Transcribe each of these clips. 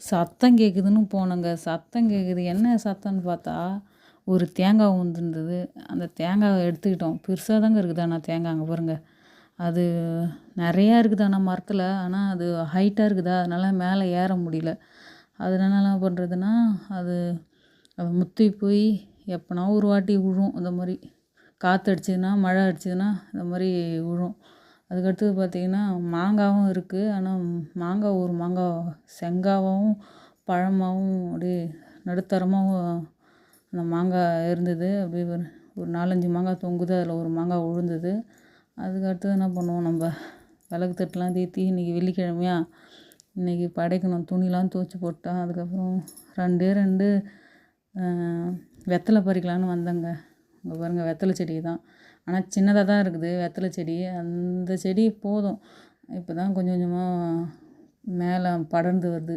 சத்தம் கேட்குதுன்னு போனோங்க. சத்தம் கேட்குது. என்ன சத்தம்ன்னு பார்த்தா, ஒரு தேங்காய் உழுந்துருந்தது. அந்த தேங்காவ எடுத்துக்கிட்டோம். பெருசா தாங்க இருக்குது ஆனா தேங்காய் அங்க பாருங்க. அது நெறையா இருக்குது ஆனா மரத்தில. ஆனா அது ஹைட்டா இருக்குதா, அதனால மேலே ஏற முடியல. அதனால என்ன பண்ணுறதுன்னா, அது அது முத்தி போய் எப்போனா ஒரு வாட்டி விழும். இந்த மாரி காற்று அடிச்சதுன்னா, மழை அடிச்சதுன்னா இந்த மாரி விழும். அதுக்கடுத்தது பார்த்தீங்கன்னா, மாங்காவும் இருக்குது. ஆனா மாங்காய் ஒரு மாங்காய் செங்காவாவும், பழமாவும் அப்படியே நடுத்தரமாவும் அந்த மாங்காய் இருந்தது. அப்படியே ஒரு 4, 5 மாங்காய் தொங்குது. அதில் ஒரு மாங்காய் விழுந்தது. அதுக்கு அடுத்தது என்ன பண்ணுவோம் நம்ப, விளக்கு தட்டுலாம் தேத்தி இன்றைக்கி வெள்ளிக்கிழமையா, இன்றைக்கி படைக்கணும். துணிலாம் துவச்சி போட்டேன். அதுக்கப்புறம் 2 வெத்தலை பறிக்கலான்னு வந்தேங்க. இங்கே பாருங்க வெத்தலை செடி தான். ஆனா சின்னதா தான் இருக்குது வெத்தலை செடி. அந்த செடி போதும். இப்போ தான் கொஞ்சம் கொஞ்சமா மேலே படர்ந்து வருது.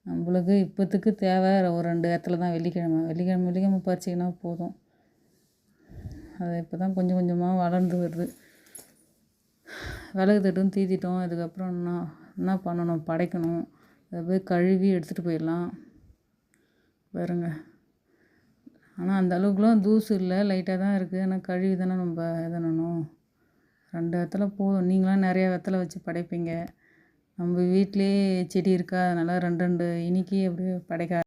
நம்மளுக்கு இப்போதைக்கு தேவை ஒரு 2 வெத்தலை தான். வெள்ளிக்கிழமை பறிச்சிங்கன்னா போதும். அது இப்போ தான் கொஞ்சம் கொஞ்சமாக வளர்ந்து வருது. விளக்கு தட்டும் தீத்திட்டோம். இதுக்கப்புறம் என்ன பண்ணணும், படைக்கணும். அதை போய் கழுவி எடுத்துகிட்டு போயிடலாம் பாருங்க. ஆனால் அந்த அளவுக்குலாம் தூசு இல்லை, லைட்டாக தான் இருக்குது. ஆனால் கழுவி தானே நம்ம இது பண்ணணும். 2 வெத்தலை போதும். நீங்களாம் நிறையா வெத்தலை வச்சு படைப்பீங்க. நம்ம வீட்டிலே செடி இருக்கா, அதனால் 2 2 இன்றைக்கி அப்படியே படைக்க